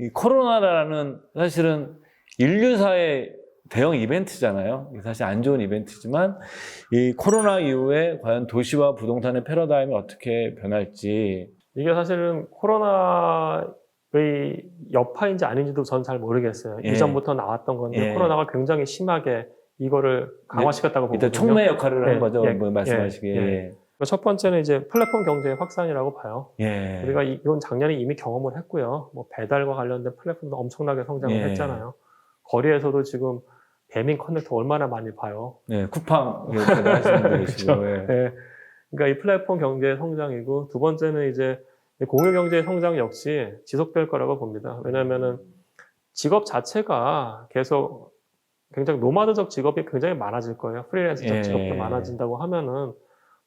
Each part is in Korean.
이 코로나라는 사실은 인류사의 대형 이벤트잖아요. 사실 안 좋은 이벤트지만 이 코로나 이후에 과연 도시와 부동산의 패러다임이 어떻게 변할지. 이게 사실은 코로나의 여파인지 아닌지도 전 잘 모르겠어요. 예. 이전부터 나왔던 건데 예. 코로나가 굉장히 심하게 이거를 강화시켰다고 보거든요. 일단 촉매 역할을 한 예, 거죠. 예, 뭐 말씀하시기에. 예. 첫 번째는 이제 플랫폼 경제의 확산이라고 봐요. 예. 우리가 이건 작년에 이미 경험을 했고요. 뭐 배달과 관련된 플랫폼도 엄청나게 성장을 예. 했잖아요. 거리에서도 지금 배민 커넥터 얼마나 많이 봐요. 네, 쿠팡 하시는 분들 계시고. 예. 네. 그러니까 이 플랫폼 경제의 성장이고, 두 번째는 이제 공유 경제의 성장 역시 지속될 거라고 봅니다. 왜냐하면은 직업 자체가 계속 굉장히 노마드적 직업이 굉장히 많아질 거예요. 프리랜서적 예. 직업도 많아진다고 하면은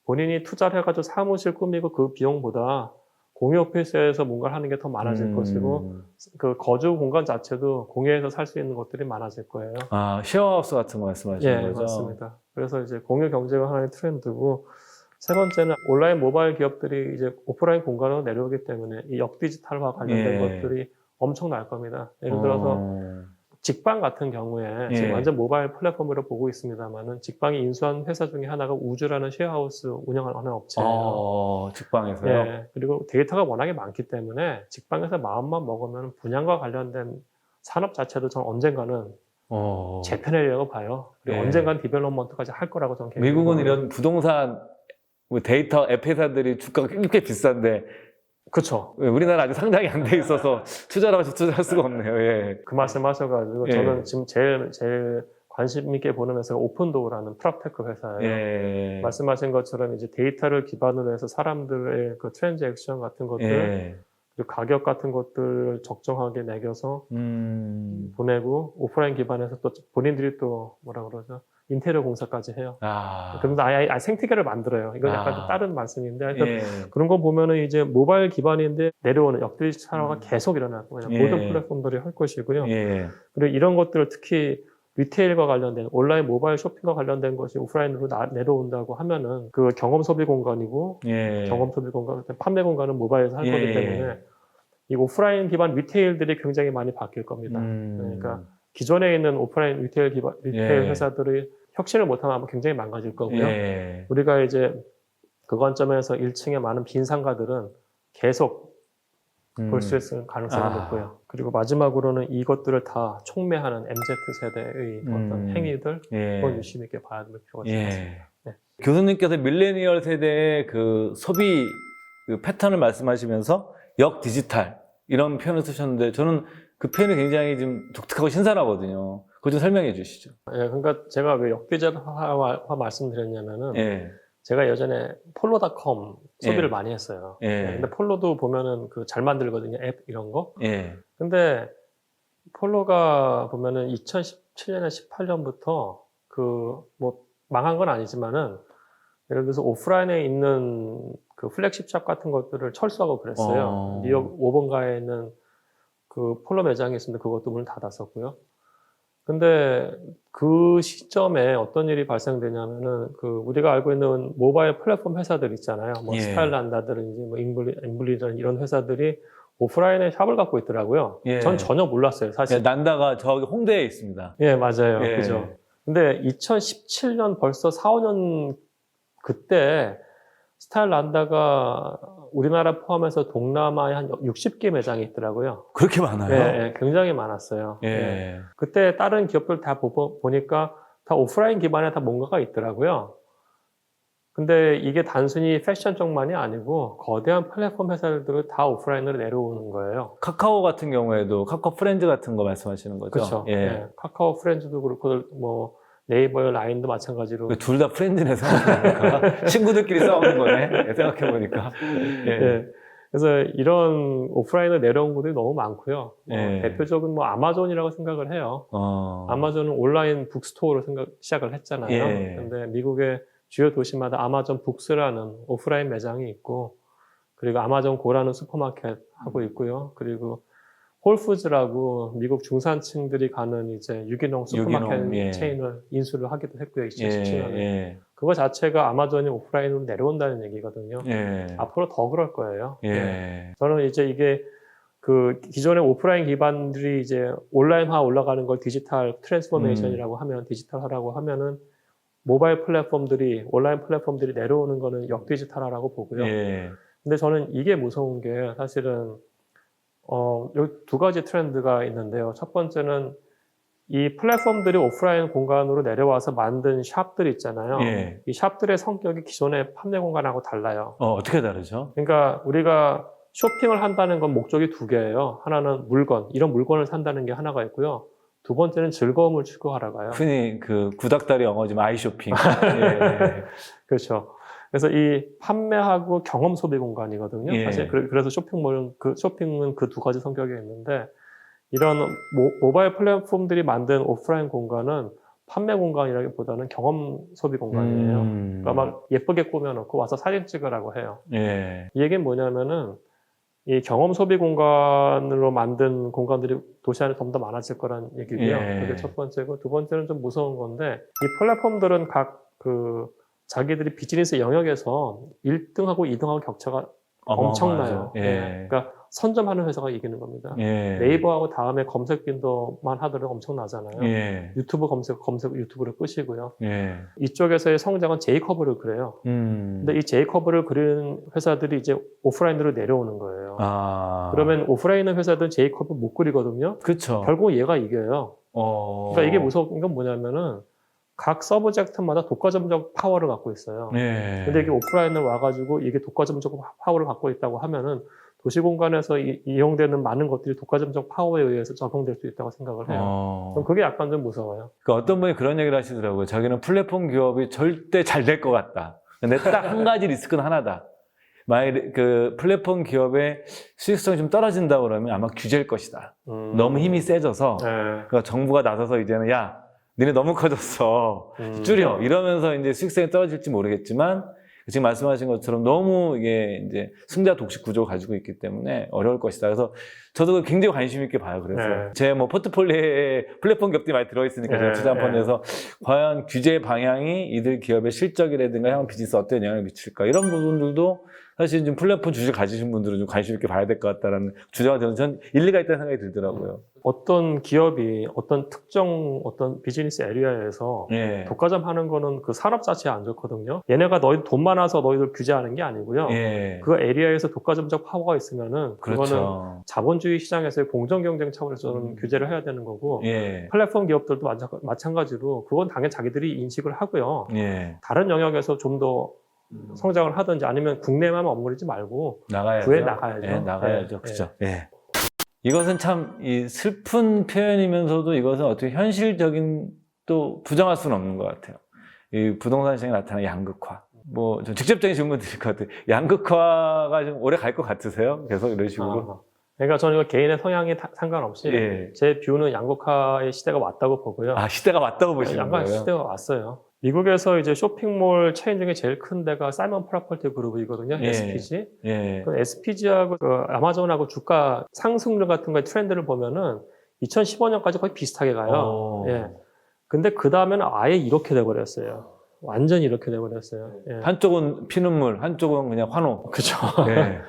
본인이 투자를 해가지고 사무실 꾸미고 그 비용보다 공유 오피스에서 뭔가를 하는 게 더 많아질 것이고, 그 거주 공간 자체도 공유해서 살 수 있는 것들이 많아질 거예요. 아, 쉐어하우스 같은 거 말씀하시는 예, 거죠? 맞습니다. 그래서 이제 공유 경제가 하나의 트렌드고, 세 번째는 온라인 모바일 기업들이 이제 오프라인 공간으로 내려오기 때문에 이 역디지털과 관련된 예. 것들이 엄청날 겁니다. 예를 들어서 직방 같은 경우에 예. 지금 완전 모바일 플랫폼으로 보고 있습니다만은, 직방이 인수한 회사 중에 하나가 우주라는 쉐어하우스 운영하는 업체예요. 직방에서요? 예, 그리고 데이터가 워낙에 많기 때문에 직방에서 마음만 먹으면 분양과 관련된 산업 자체도 저는 언젠가는 재편하려고 봐요. 그리고 예. 언젠간 디벨롭먼트까지 할 거라고 저는 개인적으로 미국은 봐요. 이런 부동산 뭐 데이터 앱 회사들이 주가가 꽤 비싼데 그렇죠. 우리나라 아직 상장이 안 돼 있어서 투자를 투자할 수가 없네요. 예. 그 말씀하셔가지고 예. 저는 지금 제일 관심 있게 보는 회사가 오픈도어라는 프롭테크 회사예요. 예. 말씀하신 것처럼 이제 데이터를 기반으로 해서 사람들의 그 트랜잭션 같은 것들, 예. 그리고 가격 같은 것들을 적정하게 매겨서 보내고, 오프라인 기반에서 또 본인들이 또 뭐라 그러죠? 인테리어 공사까지 해요. 그러면서 아예 생태계를 만들어요. 이건 약간 좀 다른 말씀인데, 하여튼 예. 그런 거 보면은 이제 모바일 기반인데 내려오는 역디지털화가 계속 일어날 거예요. 예. 모든 플랫폼들이 할 것이고요. 예. 그리고 이런 것들을 특히 리테일과 관련된 온라인 모바일 쇼핑과 관련된 것이 오프라인으로 내려온다고 하면은 그 경험 소비 공간이고, 예. 경험 소비 공간, 판매 공간은 모바일에서 할 예. 거기 때문에 이 오프라인 기반 리테일들이 굉장히 많이 바뀔 겁니다. 그러니까 기존에 있는 오프라인 리테일 예. 회사들이 혁신을 못하면 아마 굉장히 망가질 거고요. 예. 우리가 이제 그 관점에서 1층에 많은 빈 상가들은 계속 볼 수 있을 가능성이 높고요. 그리고 마지막으로는 이것들을 다 촉매하는 MZ세대의 어떤 행위들, 예. 그걸 유심 있게 봐야 될 필요가 있을 것 같습니다. 네. 교수님께서 밀레니얼 세대의 그 소비 그 패턴을 말씀하시면서 역디지털 이런 표현을 쓰셨는데 저는 그 표현이 굉장히 좀 독특하고 신선하거든요. 그거 좀 설명해 주시죠. 예, 그러니까 제가 왜 역디지털화 말씀드렸냐면은, 예. 제가 예전에 폴로닷컴 소비를 예. 많이 했어요. 예. 근데 폴로도 보면은 그 잘 만들거든요. 앱 이런 거. 예. 근데 폴로가 보면은 2017년에 18년부터 그 뭐 망한 건 아니지만은, 예를 들어서 오프라인에 있는 그 플래그십샵 같은 것들을 철수하고 그랬어요. 뉴욕 5번가에 있는 그 폴로 매장이 있었는데 그것도 문을 닫았었고요. 근데 그 시점에 어떤 일이 발생되냐면은, 그 우리가 알고 있는 모바일 플랫폼 회사들 있잖아요. 뭐 예. 스타일란다든지 뭐 인블리든 이런 회사들이 오프라인에 샵을 갖고 있더라고요. 예. 전 전혀 몰랐어요, 사실. 난다가 저기 홍대에 있습니다. 예, 맞아요. 예. 그죠. 근데 2017년 벌써 4, 5년 그때 스타일란다가 우리나라 포함해서 동남아에 한 60개 매장이 있더라고요. 그렇게 많아요? 예, 예, 굉장히 많았어요. 예. 예. 그때 다른 기업들 다 보니까 다 오프라인 기반에 다 뭔가가 있더라고요. 근데 이게 단순히 패션 쪽만이 아니고 거대한 플랫폼 회사들도 다 오프라인으로 내려오는 거예요. 카카오 같은 경우에도 카카오 프렌즈 같은 거 말씀하시는 거죠? 그렇죠. 예. 예. 카카오 프렌즈도 그렇고 뭐 네이버 라인도 마찬가지로. 둘 다 프렌즈네 생각해보니까 친구들끼리 싸우는 거네 생각해보니까. 예. 예. 그래서 이런 오프라인으로 내려온 곳들이 너무 많고요. 예. 대표적인 뭐 아마존이라고 생각을 해요. 아마존은 온라인 북스토어로 시작을 했잖아요. 예. 근데 미국의 주요 도시마다 아마존 북스라는 오프라인 매장이 있고, 그리고 아마존 고라는 슈퍼마켓 하고 있고요. 그리고 홀푸즈라고 미국 중산층들이 가는 이제 유기농 슈퍼마켓 예. 체인을 인수를 하기도 했고요. 2017년에. 예. 그거 자체가 아마존이 오프라인으로 내려온다는 얘기거든요. 예. 앞으로 더 그럴 거예요. 예. 네. 저는 이제 이게 그 기존의 오프라인 기반들이 이제 온라인화 올라가는 걸 디지털 트랜스포메이션이라고 하면 디지털화라고 하면은 모바일 플랫폼들이 온라인 플랫폼들이 내려오는 거는 역디지털화라고 보고요. 예. 근데 저는 이게 무서운 게 사실은 여기 두 가지 트렌드가 있는데요. 첫 번째는 이 플랫폼들이 오프라인 공간으로 내려와서 만든 샵들 있잖아요. 예. 이 샵들의 성격이 기존의 판매 공간하고 달라요. 어떻게 다르죠? 그러니까 우리가 쇼핑을 한다는 건 목적이 두 개예요. 하나는 물건, 이런 물건을 산다는 게 하나가 있고요. 두 번째는 즐거움을 추구하러 가요. 흔히 그 구닥다리 영어지만 아이쇼핑. 예. 그렇죠. 그래서 이 판매하고 경험 소비 공간이거든요. 예. 사실 그래서 쇼핑은 그 두 가지 성격이 있는데 이런 모바일 플랫폼들이 만든 오프라인 공간은 판매 공간이라기보다는 경험 소비 공간이에요. 그러니까 막 예쁘게 꾸며놓고 와서 사진 찍으라고 해요. 예. 이 얘기는 뭐냐면은 이 경험 소비 공간으로 만든 공간들이 도시 안에 좀 더 많아질 거란 얘기고요. 예. 그게 첫 번째고, 두 번째는 좀 무서운 건데 이 플랫폼들은 각 자기들이 비즈니스 영역에서 1등하고 2등하고 격차가 엄청나요. 예. 네. 그러니까 선점하는 회사가 이기는 겁니다. 예. 네이버하고 다음에 검색 빈도만 하더라도 엄청나잖아요. 예. 유튜브 검색 유튜브를 끄시고요. 예. 이쪽에서의 성장은 J커브를 그려요. 근데 이 J커브를 그리는 회사들이 이제 오프라인으로 내려오는 거예요. 그러면 오프라인은 회사들은 J커브 못 그리거든요. 그렇죠. 결국 얘가 이겨요. 그러니까 이게 무서운 건 뭐냐면은 각 서브젝트마다 독과점적 파워를 갖고 있어요. 예. 근데 이게 오프라인을 와가지고 이게 독과점적 파워를 갖고 있다고 하면은 도시 공간에서 이용되는 많은 것들이 독과점적 파워에 의해서 적용될 수 있다고 생각을 해요. 그럼 그게 약간 좀 무서워요. 그러니까 어떤 분이 그런 얘기를 하시더라고요. 자기는 플랫폼 기업이 절대 잘 될 것 같다. 근데 딱 한 가지 리스크는 하나다. 만약에 그 플랫폼 기업의 수익성이 좀 떨어진다 그러면 아마 규제일 것이다. 너무 힘이 세져서 네. 그러니까 정부가 나서서 이제는 야, 니네 너무 커졌어. 줄여. 이러면서 이제 수익성이 떨어질지 모르겠지만 지금 말씀하신 것처럼 너무 이게 이제 승자 독식 구조를 가지고 있기 때문에 어려울 것이다. 그래서 저도 굉장히 관심 있게 봐요. 그래서 네. 제 뭐 포트폴리오에 플랫폼 기업들이 많이 들어있으니까 제가 투자펀드에서 과연 규제 방향이 이들 기업의 실적이라든가 향후 비즈니스 어떤 영향을 미칠까 이런 부분들도 사실 좀 플랫폼 주식 가지신 분들은 좀 관심 있게 봐야 될 것 같다라는 주장이 저는 전 일리가 있다는 생각이 들더라고요. 어떤 기업이 어떤 특정 어떤 비즈니스 에리아에서 예. 독과점 하는 거는 그 산업 자체에 안 좋거든요. 얘네가 너희 돈 많아서 너희들 규제하는 게 아니고요. 예. 그 에리아에서 독과점적 파워가 있으면은 그거는 그렇죠. 자본주의 시장에서의 공정 경쟁 차원에서는 규제를 해야 되는 거고 예. 플랫폼 기업들도 마찬가지로 그건 당연히 자기들이 인식을 하고요. 예. 다른 영역에서 좀 더 성장을 하든지 아니면 국내만 머무르지 말고 나가야죠. 구해 나가야죠. 예, 나가야죠. 예, 그렇죠. 예. 이것은 참 이 슬픈 표현이면서도 이것은 어떻게 현실적인 또 부정할 수는 없는 것 같아요. 이 부동산 시장에 나타나는 양극화. 뭐 좀 직접적인 질문 드릴 것 같아요. 양극화가 좀 오래 갈 것 같으세요? 계속 이런 식으로. 그러니까 저는 이거 개인의 성향에 상관없이 예. 제 뷰는 양극화의 시대가 왔다고 보고요. 아, 시대가 왔다고 보시는 양극화 거예요? 시대가 왔어요. 미국에서 이제 쇼핑몰 체인 중에 제일 큰 데가 사이먼 프라퍼티 그룹이거든요. 예. SPG. 예. 그 SPG하고 그 아마존하고 주가 상승률 같은 거의 트렌드를 보면은 2015년까지 거의 비슷하게 가요. 예. 근데 그 다음에는 아예 이렇게 돼버렸어요. 완전히 이렇게 돼버렸어요. 예. 한쪽은 피눈물, 한쪽은 그냥 환호. 그죠. 예.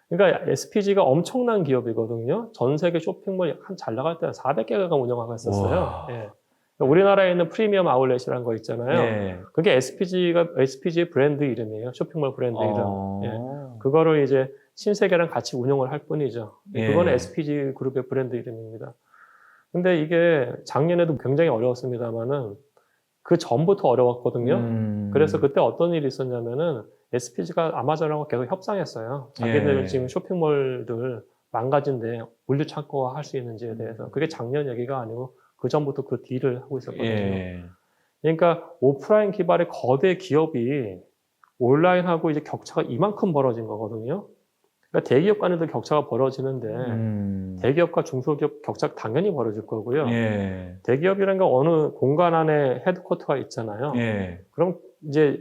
그러니까 SPG가 엄청난 기업이거든요. 전 세계 쇼핑몰 잘 나갈 때는 400개가 운영하고 있었어요. 예. 우리나라에 있는 프리미엄 아울렛이라는 거 있잖아요. 예. 그게 SPG의 브랜드 이름이에요. 쇼핑몰 브랜드 이름. 예. 그거를 이제 신세계랑 같이 운영을 할 뿐이죠. 예. 그거는 SPG 그룹의 브랜드 이름입니다. 근데 이게 작년에도 굉장히 어려웠습니다만은 그 전부터 어려웠거든요. 그래서 그때 어떤 일이 있었냐면은 SPG가 아마존하고 계속 협상했어요. 자기들 예. 지금 쇼핑몰들 망가진데 물류 창고화 할 수 있는지에 대해서. 그게 작년 얘기가 아니고 그 전부터 그 딜을 하고 있었거든요. 예. 그러니까 오프라인 기반의 거대 기업이 온라인하고 이제 격차가 이만큼 벌어진 거거든요. 그러니까 대기업 간에도 격차가 벌어지는데 대기업과 중소기업 격차가 당연히 벌어질 거고요. 예. 대기업이라는 건 어느 공간 안에 헤드쿼터가 있잖아요. 예. 그럼 이제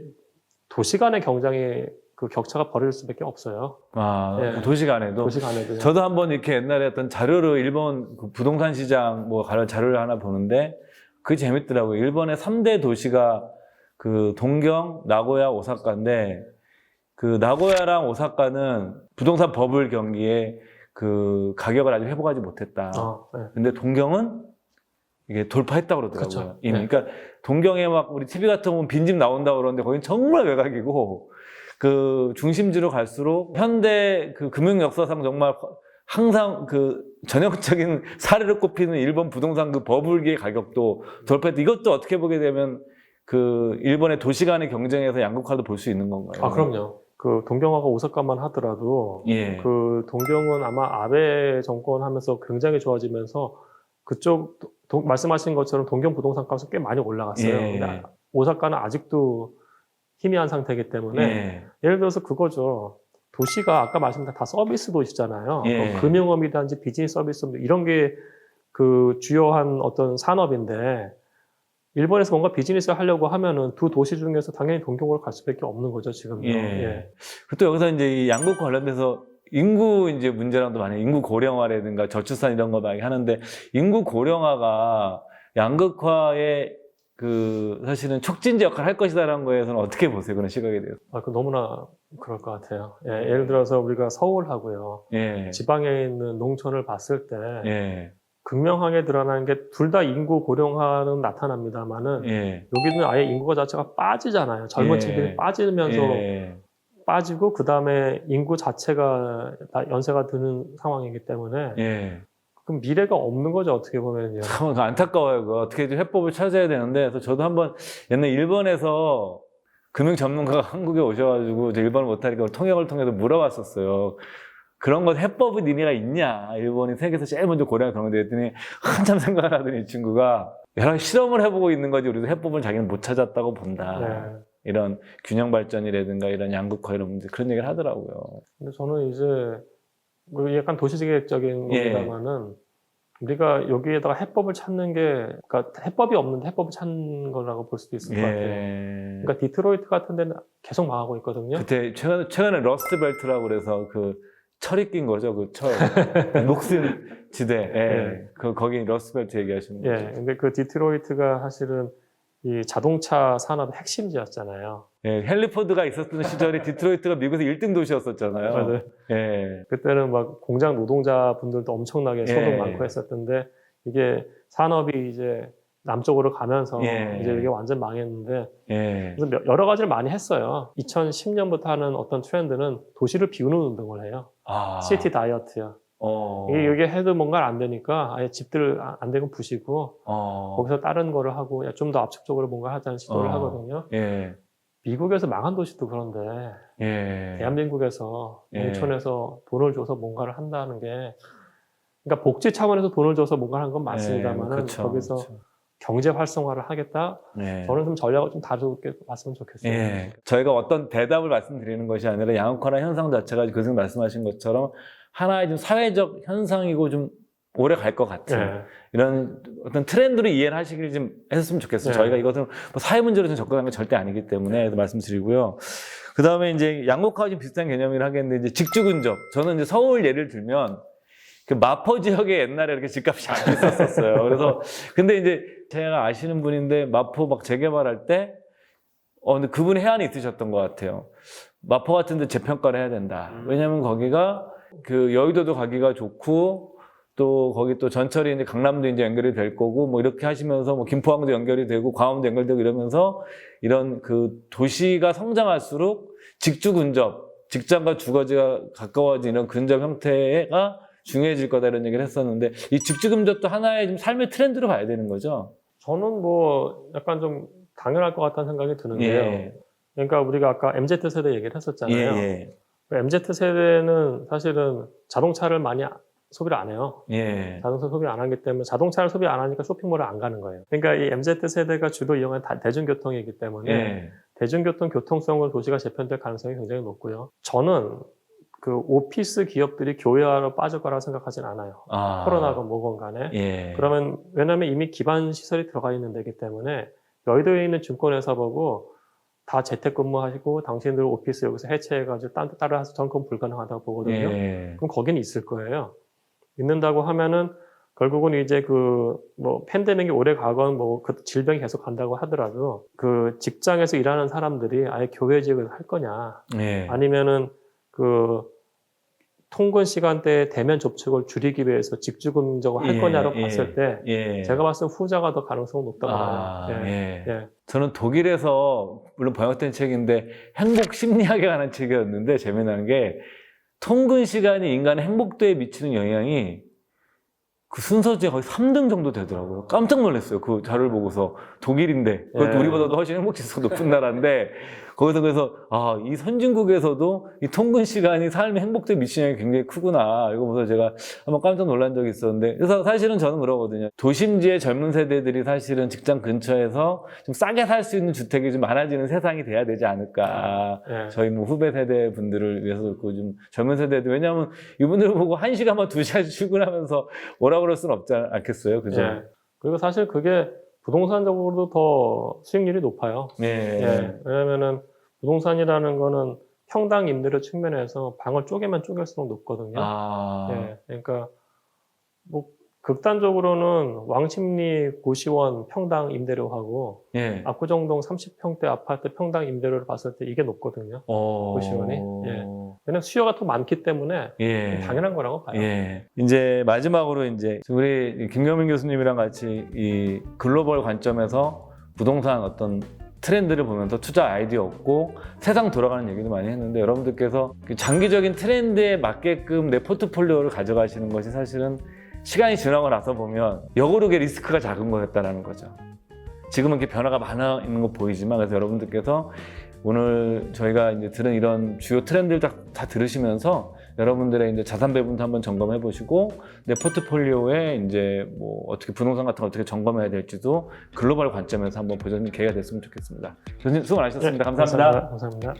도시 간의 경쟁이 그 격차가 벌어질 수밖에 없어요. 아, 예. 도시 간에도. 도시 간에도. 저도 한번 이렇게 옛날에 어떤 자료를 일본 그 부동산 시장 뭐 관련 자료를 하나 보는데 그게 재밌더라고요. 일본의 3대 도시가 그 동경, 나고야, 오사카인데 그 나고야랑 오사카는 부동산 버블 경기에 그 가격을 아직 회복하지 못했다. 네. 근데 동경은 이게 돌파했다고 그러더라고요. 그쵸. 이미. 네. 그러니까 동경에 막 우리 TV 같은 거 보면 빈집 나온다고 그러는데 거긴 정말 외곽이고 그 중심지로 갈수록 현대 그 금융 역사상 정말 항상 그 전형적인 사례로 꼽히는 일본 부동산 그 버블기의 가격도 돌파했다. 이것도 어떻게 보게 되면 그 일본의 도시 간의 경쟁에서 양극화도 볼 수 있는 건가요? 그럼요. 그 동경하고 오사카만 하더라도 예. 그 동경은 아마 아베 정권 하면서 굉장히 좋아지면서 그쪽 말씀하신 것처럼 동경 부동산 값이 꽤 많이 올라갔어요. 예. 근데 오사카는 아직도 희미한 상태이기 때문에 예. 예를 들어서 그거죠. 도시가 아까 말씀드린 다 서비스 도시잖아요. 예. 뭐 금융업이든지 비즈니스 서비스 이런 게 그 주요한 어떤 산업인데 일본에서 뭔가 비즈니스를 하려고 하면은 두 도시 중에서 당연히 동경으로 갈 수밖에 없는 거죠, 지금요. 예. 또 여기서 이제 이 양극화 관련돼서 인구 이제 문제랑도 많이 인구 고령화라든가 저출산 이런 거 많이 하는데 인구 고령화가 양극화의 그 사실은 촉진제 역할을 할 것이다라는 거에서는 어떻게 보세요? 그런 시각에 대해서? 그 너무나 그럴 것 같아요. 예를 들어서 우리가 서울하고요. 예. 지방에 있는 농촌을 봤을 때 예. 극명하게 드러나는 게 둘 다 인구 고령화는 나타납니다만은 예. 여기는 아예 인구가 자체가 빠지잖아요. 젊은 예. 층들이 빠지면서 예. 빠지고 그 다음에 인구 자체가 다 연세가 드는 상황이기 때문에 예. 그럼 미래가 없는 거죠, 어떻게 보면요. 참 안타까워요. 그거 어떻게 좀 해법을 찾아야 되는데, 그래서 저도 한번 옛날 일본에서 금융 전문가가 한국에 오셔가지고 이제 일본을 못하니까 통역을 통해서 물어봤었어요. 그런 것 해법이 니네가 있냐? 일본이 세계에서 제일 먼저 고려한 그런 거 했더니 한참 생각을 하더니 이 친구가 여러 실험을 해보고 있는 거지 우리도 해법을 자기는 못 찾았다고 본다. 네. 이런 균형 발전이라든가 이런 양극화 이런 문제 그런 얘기를 하더라고요. 근데 저는 이제 그 약간 도시계획적인 예. 겁니다만은 우리가 여기에다가 해법을 찾는 게 그러니까 해법이 없는데 해법을 찾는 거라고 볼 수도 있을 것 같아요. 그러니까 디트로이트 같은 데는 계속 망하고 있거든요. 그때 최근에 러스트 벨트라고 그래서 그 철이 낀 거죠. 그 철. 녹슨 지대. 예. 예. 거기 러스트 벨트 얘기하시는 거죠. 예. 근데 그 디트로이트가 사실은 이 자동차 산업의 핵심지였잖아요. 예. 헨리 포드가 있었던 시절에 디트로이트가 미국에서 1등 도시였었잖아요. 맞아요. 예. 그때는 막 공장 노동자분들도 엄청나게 소득 예. 많고 했었던데 이게 산업이 이제 남쪽으로 가면서 예. 이제 이게 완전 망했는데 예. 그래서 여러 가지를 많이 했어요. 2010년부터 하는 어떤 트렌드는 도시를 비우는 운동을 해요. 시티 다이어트요. 이게 해도 뭔가 안 되니까 아예 집들 안 되고 부시고 거기서 다른 거를 하고 좀 더 압축적으로 뭔가 하자는 시도를 하거든요. 예. 미국에서 망한 도시도 그런데 예. 대한민국에서 예. 농촌에서 돈을 줘서 뭔가를 한다는 게 그러니까 복지 차원에서 돈을 줘서 뭔가를 하는 건 맞습니다만은 그쵸, 거기서 그쵸. 경제 활성화를 하겠다. 예. 저는 좀 전략을 좀 다르게 봤으면 좋겠어요. 예. 저희가 어떤 대답을 말씀드리는 것이 아니라 양극화나 현상 자체가 교수님 말씀하신 것처럼 하나의 좀 사회적 현상이고 좀 오래 갈 것 같은 예. 이런 어떤 트렌드로 이해를 하시길 좀 했으면 좋겠어요. 네. 저희가 이것은 뭐 사회 문제로 좀 접근하는 건 절대 아니기 때문에 말씀드리고요. 그 다음에 이제 양극화와 좀 비슷한 개념이라 하겠는데 이제 직주 근접. 저는 이제 서울 예를 들면 그 마포 지역에 옛날에 이렇게 집값이 안 비쌌었어요. 그래서 근데 이제 제가 아시는 분인데 마포 막 재개발할 때 근데 그분이 해안에 있으셨던 것 같아요. 마포 같은 데 재평가를 해야 된다. 왜냐면 거기가 그 여의도도 가기가 좋고 또 거기 또 전철이 이제 강남도 이제 연결이 될 거고 뭐 이렇게 하시면서 뭐 김포항도 연결이 되고 광화문도 연결되고 이러면서 이런 그 도시가 성장할수록 직주 근접, 직장과 주거지가 가까워지는 근접 형태가 중요해질 거다 이런 얘기를 했었는데 이 직주 근접도 하나의 좀 삶의 트렌드로 봐야 되는 거죠. 저는 뭐 약간 좀 당연할 것 같다는 생각이 드는데요. 예. 그러니까 우리가 아까 MZ세대 얘기를 했었잖아요. 예. MZ세대는 사실은 자동차를 많이 소비를 안 해요. 예. 자동차 소비 안 하기 때문에 자동차를 소비 안 하니까 쇼핑몰을 안 가는 거예요. 그러니까 이 MZ세대가 주로 이용하는 대중교통이기 때문에 예. 대중교통 교통성으로 도시가 재편될 가능성이 굉장히 높고요. 저는 그 오피스 기업들이 교외화로 빠질 거라고 생각하진 않아요. 코로나가 뭐건 간에. 예. 그러면 왜냐하면 이미 기반 시설이 들어가 있는 데기 때문에 여의도에 있는 증권회사 보고 다 재택근무하시고 당신들 오피스 여기서 해체해가지고 따로 해서 저는 그건 불가능하다고 보거든요. 예. 그럼 거기는 있을 거예요. 있는다고 하면은 결국은 이제 그 뭐 팬데믹이 오래 가건 뭐 그 질병이 계속 간다고 하더라도 그 직장에서 일하는 사람들이 아예 교외직을 할 거냐 예. 아니면은 그 통근 시간대에 대면 접촉을 줄이기 위해서 직주금적을 할 예, 거냐로 예, 봤을 때 예. 제가 봤을 때 후자가 더 가능성이 높다고 아, 봐요. 예. 예. 저는 독일에서 물론 번역된 책인데 행복 심리학에 관한 책이었는데 재미난 게 통근 시간이 인간의 행복도에 미치는 영향이 그 순서 중에 거의 3등 정도 되더라고요. 깜짝 놀랐어요. 그 자료를 보고서. 독일인데 그것도 예. 우리보다도 훨씬 행복 지수가 높은 나라인데 거기서 그래서 아, 이 선진국에서도 이 통근 시간이 삶의 행복도에 미치는 영향이 굉장히 크구나. 이거 보면서 제가 한번 깜짝 놀란 적이 있었는데 그래서 사실은 저는 그러거든요. 도심지의 젊은 세대들이 사실은 직장 근처에서 좀 싸게 살 수 있는 주택이 좀 많아지는 세상이 돼야 되지 않을까. 예. 저희 뭐 후배 세대 분들을 위해서 그렇고 좀 젊은 세대들 왜냐하면 이분들을 보고 1시간만 2시간 출근하면서 뭐라 그럴 수는 없지 않겠어요, 그죠? 예. 그리고 사실 그게 부동산적으로도 더 수익률이 높아요. 예. 예. 왜냐면은 부동산이라는 거는 평당 임대료 측면에서 방을 쪼개면 쪼갤수록 높거든요. 아, 예. 그러니까 뭐 극단적으로는 왕십리 고시원 평당 임대료하고 예. 압구정동 30평대 아파트 평당 임대료를 봤을 때 이게 높거든요. 고시원이. 예. 왜냐면 수요가 더 많기 때문에 예. 당연한 거라고 봐요. 예. 이제 마지막으로 이제 우리 김경민 교수님이랑 같이 이 글로벌 관점에서 부동산 어떤 트렌드를 보면서 투자 아이디어 얻고 세상 돌아가는 얘기도 많이 했는데 여러분들께서 그 장기적인 트렌드에 맞게끔 내 포트폴리오를 가져가시는 것이 사실은 시간이 지나고 나서 보면 역으로의 리스크가 작은 거였다라는 거죠. 지금은 이렇게 변화가 많아 있는 거 보이지만 그래서 여러분들께서 오늘 저희가 이제 들은 이런 주요 트렌드를 다 들으시면서 여러분들의 이제 자산 배분도 한번 점검해 보시고 내 포트폴리오에 이제 뭐 어떻게 부동산 같은 거 어떻게 점검해야 될지도 글로벌 관점에서 한번 보시는 계기가 됐으면 좋겠습니다. 교수님 수고 많으셨습니다. 네, 감사합니다. 감사합니다.